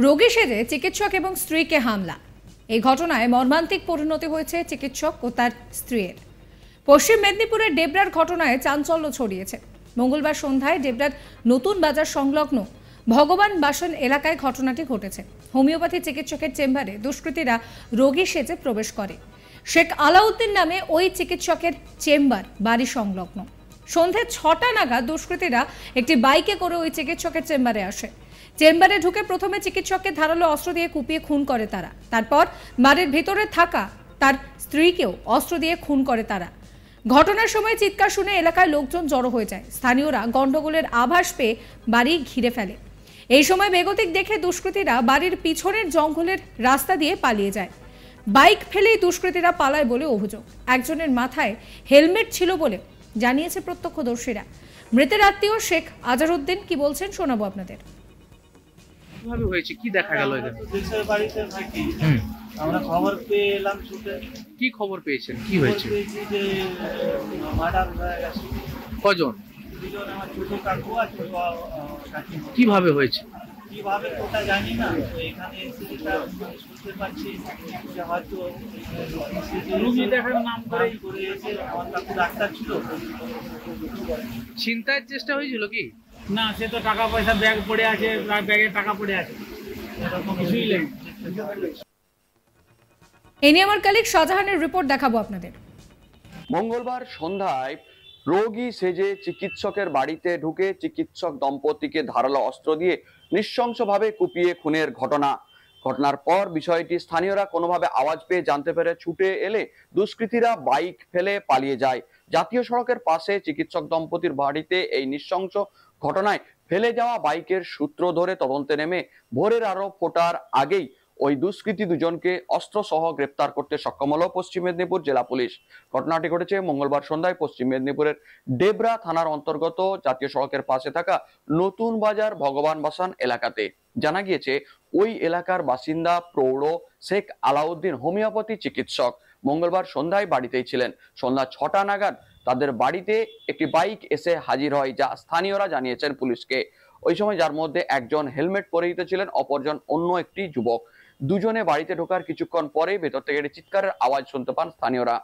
রোগী সেজে চিকিৎসক এবং স্ত্রীকে হামলা। এই ঘটনায় মর্মান্তিক পরিণতি হয়েছে চিকিৎসক ও তার স্ত্রীর। পশ্চিম মেদিনীপুরের ডেবরার ঘটনায় চাঞ্চল্য ছড়িয়েছে। মঙ্গলবার সন্ধ্যায় ডেবরার নতুন বাজার সংলগ্ন ভগবান বাসন এলাকায় ঘটনাটি ঘটেছে। হোমিওপ্যাথি চিকিৎসকের চেম্বারে দুষ্কৃতীরা রোগী সেজে প্রবেশ করে। শেখ আলাউদ্দিন নামে ওই চিকিৎসকের চেম্বার বাড়ি সংলগ্ন। সন্ধে ৬টা নাগাদ দুষ্কৃতীরা একটি বাইকে করে ওই চিকিৎসকের চেম্বারে আসে। চেম্বারে ঢুকে প্রথমে চিকিৎসককে ধারালো অস্ত্র দিয়ে কুপিয়ে খুন করে তারা। তারপর বাড়ির ভিতরে থাকা তার স্ত্রীকেও অস্ত্র দিয়ে খুন করে তারা। ঘটনার সময় চিৎকার শুনে এলাকায় লোকজন জড়ো হয়ে যায়। স্থানীয়রা গন্ডগোলের আভাস পেয়ে বাড়ি ঘিরে ফেলে। এই সময় বেগতিক দেখে দুষ্কৃতীরা বাড়ির পিছনের জঙ্গলের রাস্তা দিয়ে পালিয়ে যায়। বাইক ফেলেই দুষ্কৃতীরা পালায় বলে অভিযোগ। একজনের মাথায় হেলমেট ছিল বলে জানিয়েছে প্রত্যক্ষদর্শীরা। মৃতের আত্মীয় শেখ আজহারউদ্দিন কি বলছেন শোনাবো আপনাদের। কিভাবে হয়েছে, কি দেখা গেল এখানে? দেশের বাড়িতে থাকি, আমরা খবর পেয়ে এলাম ছুটে। কি খবর পেয়েছেন, কি হয়েছে? পেয়েছি যে মার্ডার হয়ে গেছে। কজন? দুজন, আমার ছোট কাকু আর ছোট কাকিমা। কিভাবে হয়েছে? কিভাবে ওটা জানি না, তো এখানে এসে যেটা শুনতে পাচ্ছি যে হয়তো রুগী দেখার নাম করে এসে আমার কাকু ডাক্তার ছিল। ছিনতাইয়ের চেষ্টা হয়েছিল কি? না, সে তো টাকা পয়সা ব্যাগ পড়ে আছে, ব্যাগে টাকা পড়ে আছে, এরকম কিছুই নেই। এই নিয়ে আমার কলিগ শাহজাহানের রিপোর্ট দেখাবো আপনাদের। মঙ্গলবার সন্ধ্যায় রোগী সেজে চিকিৎসকের বাড়িতে ঢুকে চিকিৎসক দম্পতিকে ধারালো অস্ত্র দিয়ে নৃশংসভাবে কুপিয়ে খুনের ঘটনার পর বিষয়টি স্থানীয়রা কোনোভাবে আওয়াজ পেয়ে জানতে পেরে ছুটে এলে দুষ্কৃতীরা বাইক ফেলে পালিয়ে যায়। জাতীয় সড়কের পাশে চিকিৎসক দম্পতির বাড়িতে এই নৃশংস ঘটনায় ফেলে যাওয়া বাইকের সূত্র ধরে তদন্তে নেমে ভোরের আলো ফোটার আগেই ওই দুষ্কৃতী দুজনকে অস্ত্র সহ গ্রেপ্তার করতে সক্ষম হলো পশ্চিম মেদিনীপুর জেলা পুলিশ। ঘটনাটি ঘটেছে মঙ্গলবার সন্ধ্যায় পশ্চিম মেদিনীপুরের ডেবরা থানার অন্তর্গত জাতীয় সড়কের পাশে থাকা নতুন বাজার ভগবান বাসন এলাকাতে। জানা গিয়েছে ওই এলাকার বাসিন্দা প্রৌঢ় শেখ আলাউদ্দিন হোমিওপ্যাথি চিকিৎসক মঙ্গলবার সন্ধ্যায় বাড়িতেই ছিলেন। সন্ধ্যা ৬টা নাগাদ তাদের বাড়িতে একটি বাইক এসে হাজির হয়, যা স্থানীয়রা জানিয়েছেন পুলিশকে। ওই সময় যার মধ্যে একজন হেলমেট পরিহিত ছিলেন, অপরজন অন্য একটি যুবক। দুজনে বাড়িতে ঢোকার কিছুক্ষণ পরেই ভেতর থেকে একটি চিৎকারের আওয়াজ শুনতে পান স্থানীয়রা।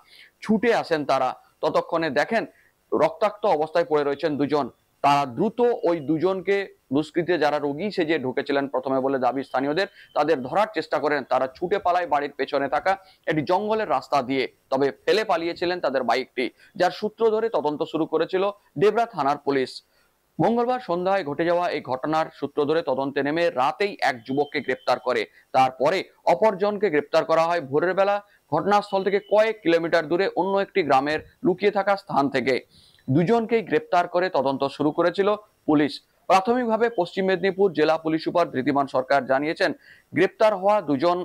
ছুটে আসেন তারা, ততক্ষণে দেখেন রক্তাক্ত অবস্থায় পড়ে রয়েছেন দুজন। তারা দ্রুত ওই দুজনকে, দুষ্কৃতী যারা রোগী সেজে ঢুকেছিলেন প্রথমে বলে দাবি স্থানীয়দের, তাদের ধরার চেষ্টা করেন। তারা ছুটে পালায় বাড়ির পেছনে থাকা একটি জঙ্গলের রাস্তা দিয়ে, তবে ফেলে পালিয়েছিলেন তাদের বাইকটি, যার সূত্র ধরে তদন্ত শুরু করেছিল ডেবরা থানার পুলিশ। মঙ্গলবার সন্ধ্যায় ঘটে যাওয়া এই ঘটনার সূত্র ধরে তদন্তে নেমে রাতেই এক যুবককে গ্রেপ্তার করে, তারপরে অপরজনকে গ্রেপ্তার করা হয় ভোরের বেলা ঘটনাস্থল থেকে কয়েক কিলোমিটার দূরে অন্য একটি গ্রামের লুকিয়ে থাকা স্থান থেকে। দুজনকেই গ্রেপ্তার করে তদন্ত শুরু করেছিল পুলিশ। প্রাথমিকভাবে পশ্চিম মেদিনীপুর জেলা পুলিশ সুপার ধৃতিমান সরকার জানিয়েছেন, গ্রেপ্তার হওয়া দুজন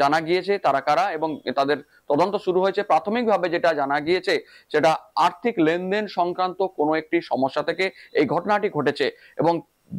জানা গিয়েছে তারা কারা এবং তাদের তদন্ত শুরু হয়েছে। প্রাথমিকভাবে যেটা জানা গিয়েছে সেটা আর্থিক লেনদেন সংক্রান্ত কোনো একটি সমস্যা থেকে এই ঘটনাটি ঘটেছে এবং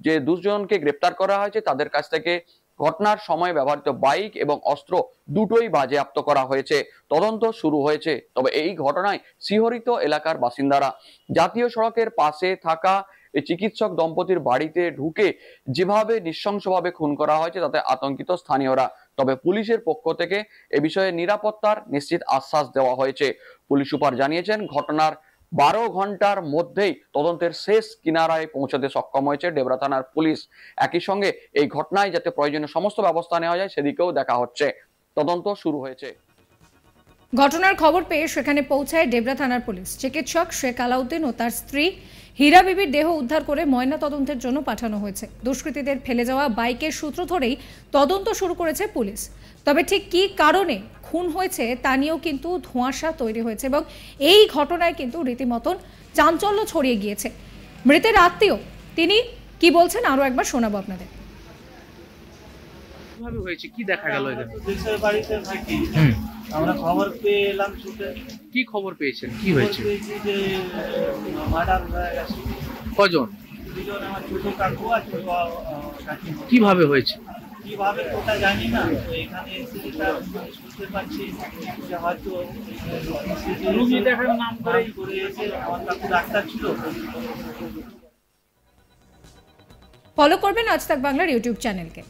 যে দুজনকে গ্রেপ্তার করা হয়েছে তাদের কাছ থেকে ঘটনার সময় ব্যবহৃত বাইক এবং অস্ত্র দুটোই বাজেয়াপ্ত করা হয়েছে। তদন্ত শুরু হয়েছে। তবে এই ঘটনায় শিহরিত এলাকার বাসিন্দারা। জাতীয় সড়কের পাশে থাকা এই চিকিৎসক দম্পতির বাড়িতে ঢুকে যেভাবে নৃশংসভাবে খুন করা হয়েছে তাতে আতঙ্কিত স্থানীয়রা। তবে পুলিশের পক্ষ থেকে এ বিষয়ে নিরাপত্তার নিশ্চিত আশ্বাস দেওয়া হয়েছে। পুলিশ সুপার জানিয়েছেন, ঘটনার 12 ঘন্টার মধ্যেই তদন্তের শেষ কিনারায় পৌঁছাতে সক্ষম হয়েছে ডেবরা থানার পুলিশ। একই সঙ্গে এই ঘটনায় যাতে প্রয়োজনীয় সমস্ত ব্যবস্থা নেওয়া যায় সেদিকেও দেখা হচ্ছে। তদন্ত শুরু হয়েছে। ঘটনার খবর পেয়ে সেখানে পৌঁছায় ডেবরা থানার পুলিশ। চিকিৎসক শেখ আলাউদ্দিন ও তার স্ত্রী হীরা বিবির দেহ উদ্ধার করে ময়না তদন্তের জন্য পাঠানো হয়েছে। দুষ্কৃতীদের ফেলে যাওয়া বাইকের সূত্র ধরেই তদন্ত শুরু করেছে পুলিশ। তবে ঠিক কী কারণে খুন হয়েছে তা নিয়েও কিন্তু ধোঁয়াশা তৈরি হয়েছে এবং এই ঘটনায় কিন্তু রীতিমতন চাঞ্চল্য ছড়িয়ে গিয়েছে। মৃতের আত্মীয় তিনি কি বলছেন আরো একবার শোনাবো আপনাদের। কিভাবে হয়েছে, কি দেখা গেল এখানে? দেশের বাড়িতে থাকি, আমরা খবর পেয়ে এলাম ছুটে। কি খবর পেয়েছেন, কি হয়েছে? পেয়েছি যে মার্ডার হয়ে গেছে। কজন? দুজন, আমার ছোট কাকু আর ছোট কাকিমা। কিভাবে হয়েছে? কিভাবে ওটা জানি না, তো এখানে এসে যেটা শুনতে পাচ্ছি যে হয়তো রুগী দেখার নাম করে এসে আমার কাকু ডাক্তার ছিল। ফলো করবেন আজ তাক বাংলার ইউটিউব চ্যানেলকে।